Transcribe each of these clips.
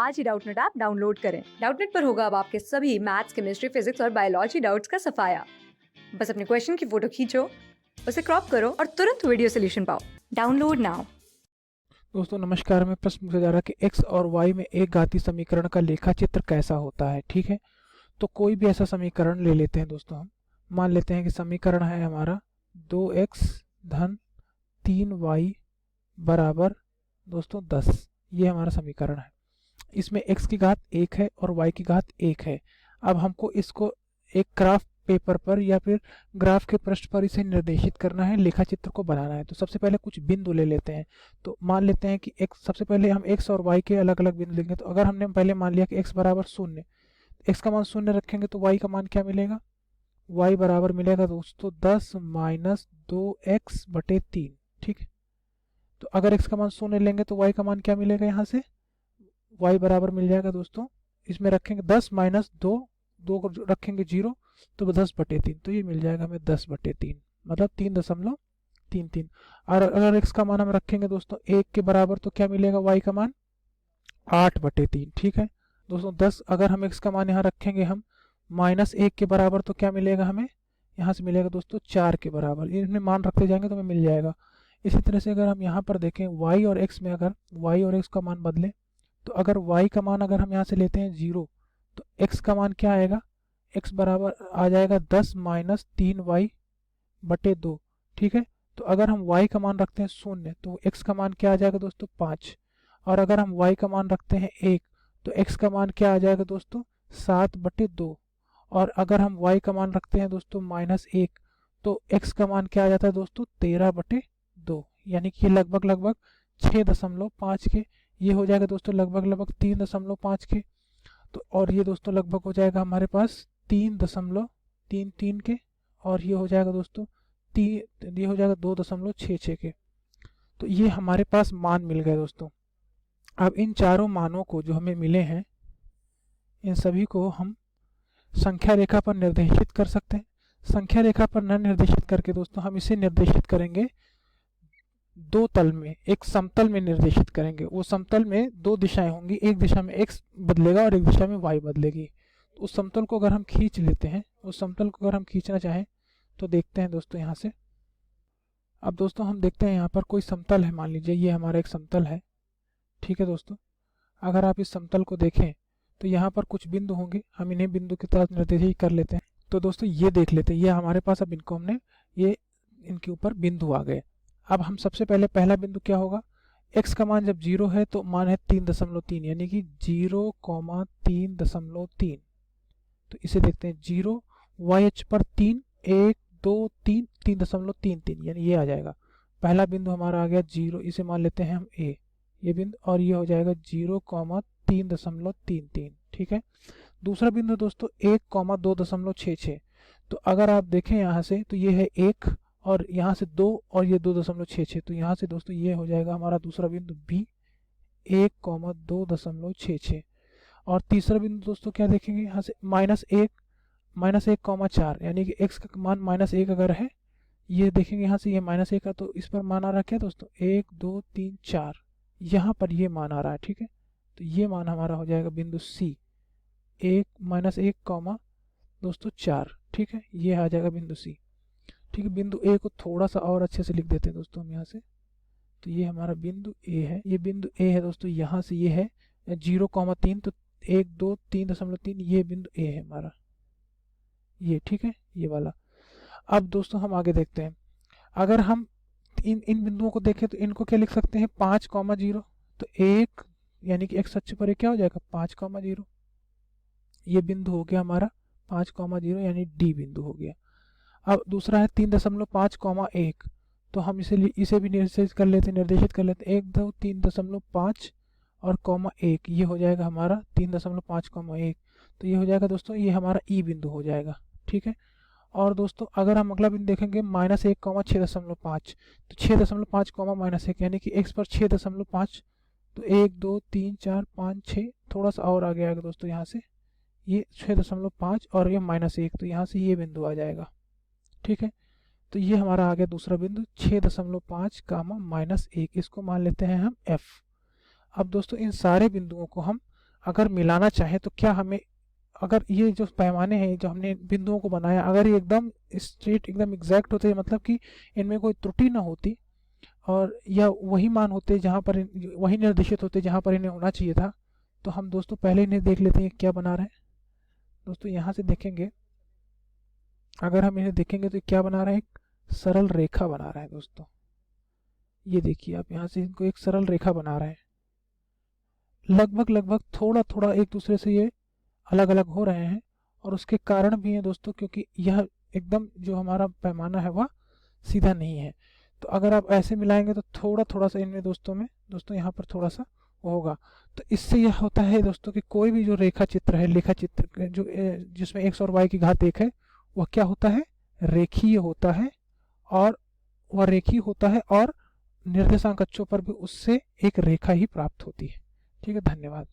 आज ही Doubtnut app download करें। Doubtnut पर होगा अब आपके सभी मैथ्स, केमिस्ट्री, फिजिक्स और बायोलॉजी डाउट्स का सफाया। बस अपने क्वेश्चन की फोटो खींचो, उसे क्रॉप करो और तुरंत वीडियो सोल्यूशन पाओ। Download now. दोस्तों नमस्कार। मैं प्रश्न पूछा जा रहा है कि x और y में एक घातीय समीकरण का लेखा चित्र कैसा होता है। ठीक है, तो कोई भी ऐसा समीकरण ले लेते हैं दोस्तों। हम मान लेते हैं कि समीकरण है हमारा 2x धन 3y बराबर दोस्तों 10। ये हमारा समीकरण है। इसमें x की घात 1 है और y की घात 1 है। अब हमको इसको एक ग्राफ पेपर पर या फिर ग्राफ के पृष्ठ पर इसे निर्देशित करना है, लेखा चित्र को बनाना है। तो सबसे पहले कुछ बिंदु ले लेते हैं। तो मान लेते हैं कि x, सबसे पहले हम x और y के अलग अलग बिंदु लेंगे। तो अगर हमने पहले मान लिया कि x बराबर 0, x का मान 0 रखेंगे तो y का मान क्या मिलेगा? y बराबर मिलेगा दोस्तों 10 माइनस 2x बटे 3। ठीक है, तो अगर x का मान 0 लेंगे तो y का मान क्या मिलेगा? यहाँ से y बराबर मिल जाएगा दोस्तों, इसमें रखेंगे 10 माइनस 2, 2 को रखेंगे 0, तो 10 बटे 3। तो ये मिल जाएगा हमें 10 बटे 3, मतलब 3.33। और अगर x का मान हम रखेंगे दोस्तों 1 के बराबर तो क्या मिलेगा? y का मान 8 बटे 3। ठीक है दोस्तों, 10 अगर हम x का मान यहाँ रखेंगे हम माइनस 1 के बराबर तो क्या मिलेगा हमें? यहाँ से मिलेगा दोस्तों 4 के बराबर। इनमें मान रखते जाएंगे तो हमें मिल जाएगा। इसी तरह से अगर हम यहाँ पर देखें y और x में, अगर y और x का मान बदलें तो अगर y का मान अगर हम यहाँ से लेते हैं 0 तो x का मान क्या आएगा? x बराबर आ जाएगा 10 माइनस 3y बटे 2। ठीक है, तो अगर हम y का मान रखते हैं 0 तो x का मान क्या आ जाएगा दोस्तों? 5। और अगर हम y का मान रखते हैं 1 तो x का मान क्या आ जाएगा दोस्तों? 7 बटे 2। और अगर हम y का मान रखते हैं दोस्तों माइनस 1 तो x का मान क्या आ जाता है दोस्तों? 13 बटे 2। यानी कि लगभग 6.5 के, ये हो जाएगा दोस्तों लगभग 3.5 के। तो और ये दोस्तों लगभग हो जाएगा हमारे पास 3.33 के, और ये हो जाएगा दोस्तों ये हो जाएगा 2.66 के। तो ये हमारे पास मान मिल गए दोस्तों। अब इन चारों मानों को जो हमें मिले हैं, इन सभी को हम संख्या रेखा पर निर्देशित कर सकते हैं। संख्या रेखा पर न निर्देशित करके दोस्तों हम इसे निर्देशित करेंगे दो तल में, एक समतल में निर्देशित करेंगे। वो समतल में दो दिशाएं होंगी, एक दिशा में x बदलेगा और एक दिशा में y बदलेगी। तो उस समतल को अगर हम खींच लेते हैं, उस समतल को अगर हम खींचना चाहें तो देखते हैं दोस्तों यहाँ से। अब दोस्तों हम देखते हैं यहाँ पर कोई समतल है, मान लीजिए ये हमारा एक समतल है। ठीक है दोस्तों, अगर आप इस समतल को देखें तो यहाँ पर कुछ बिंदु होंगे, हम इन्हें बिंदु की तरफ निर्देशित कर लेते हैं। तो दोस्तों ये देख लेते हैं, ये हमारे पास, अब इनको हमने, ये इनके ऊपर बिंदु आ गए। अब हम सबसे पहले पहला बिंदु क्या होगा? x का मान जब 0 है तो मान है 3.3, यानी कि 0,3.3। तो इसे देखते हैं 0 y पर 3, 1 2 3, 3.33, यानी ये आ जाएगा। पहला बिंदु हमारा आ गया 0, इसे मान लेते हैं हम a, ये बिंदु, और ये हो जाएगा 0,3.33। ठीक है, दूसरा बिंदु दोस्तों 1,2.66। तो अगर आप देखें यहाँ से तो ये है 1 और यहाँ से 2 और ये 2.66। तो यहाँ से दोस्तों ये हो जाएगा हमारा दूसरा बिंदु b, 1,2.66। और तीसरा बिंदु दोस्तों क्या देखेंगे यहाँ से? -1,4, यानी कि x का मान -1 अगर है, ये देखेंगे यहाँ से, ये -1 का, तो इस पर मान आ रहा है क्या दोस्तों? 1 2 3 4, यहाँ पर ये मान आ रहा है। ठीक है, तो ये मान हमारा हो जाएगा बिंदु c, -1 दोस्तों 4। ठीक है, ये आ जाएगा बिंदु c। ठीक है, बिंदु ए को थोड़ा सा और अच्छे से लिख देते हैं दोस्तों हम यहाँ से। तो ये हमारा बिंदु ए है, ये बिंदु ए है दोस्तों, यहाँ से ये है 0,3, तो 1 2 3.3, ये बिंदु ए है हमारा, ये। ठीक है, ये वाला। अब दोस्तों हम आगे देखते हैं, अगर हम इन बिंदुओं को देखें तो इनको क्या लिख सकते हैं? 5,0। तो 1 यानी कि x अक्ष पर ये क्या हो जाएगा? 5,0। ये बिंदु हो गया हमारा 5,0, यानी डी बिंदु हो गया। अब दूसरा है 3.5, तो हम इसे भी निर्देशित कर लेते हैं, 1 2 3.5 और 1, ये हो जाएगा हमारा 3.5, 1। तो ये हो जाएगा दोस्तों, ये हमारा ई बिंदु हो जाएगा। ठीक है, और दोस्तों अगर हम अगला बिंदु देखेंगे -1, 6.5, तो 6.5 -1, यानी कि x पर 6.5, तो 1 2 3 4 5 6, थोड़ा सा और आगे आएगा दोस्तों, यहाँ से ये 6.5 और ये -1, तो यहाँ से ये बिंदु आ जाएगा। ठीक है, तो ये हमारा आ गया दूसरा बिंदु 6.5, -1, इसको मान लेते हैं हम f। अब दोस्तों इन सारे बिंदुओं को हम अगर मिलाना चाहे तो क्या हमें, अगर ये जो पैमाने हैं जो हमने बिंदुओं को बनाया, अगर ये एकदम स्ट्रेट एकदम एग्जैक्ट होते, मतलब कि इनमें कोई त्रुटि ना होती और या वही मान होते जहाँ पर वही निर्देशित होते जहाँ पर इन्हें होना चाहिए था, तो हम दोस्तों पहले इन्हें देख लेते हैं क्या बना रहे हैं। दोस्तों यहाँ से देखेंगे, अगर हम इन्हें देखेंगे तो क्या बना रहे हैं, एक सरल रेखा बना रहा है दोस्तों। ये देखिए आप यहाँ से इनको एक सरल रेखा बना रहे हैं, लगभग लगभग थोड़ा थोड़ा एक दूसरे से ये अलग अलग हो रहे हैं। और उसके कारण भी है दोस्तों, क्योंकि यह एकदम जो हमारा पैमाना है वह सीधा नहीं है। तो अगर आप ऐसे मिलाएंगे तो थोड़ा थोड़ा सा इनमें दोस्तों यहाँ पर थोड़ा सा होगा। तो इससे यह होता है दोस्तों कि कोई भी जो रेखा चित्र है, लेखा चित्र जो जिसमें x और y की घात 1 है, वह क्या होता है, रेखीय होता है। और वह रेखीय होता है और निर्देशांक अक्षों पर भी उससे एक रेखा ही प्राप्त होती है। ठीक है, धन्यवाद।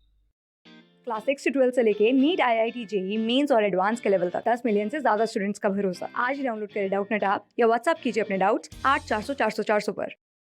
क्लास 6 से 12 से लेके नीट, IIT, जेई मेंस और एडवांस के लेवल तक 10 मिलियन से ज्यादा स्टूडेंट्स का भरोसा। आज ही डाउनलोड करें डाउटनेट ऐप या व्हाट्सएप कीजिए अपने डाउट्स 8400 400 400 पर।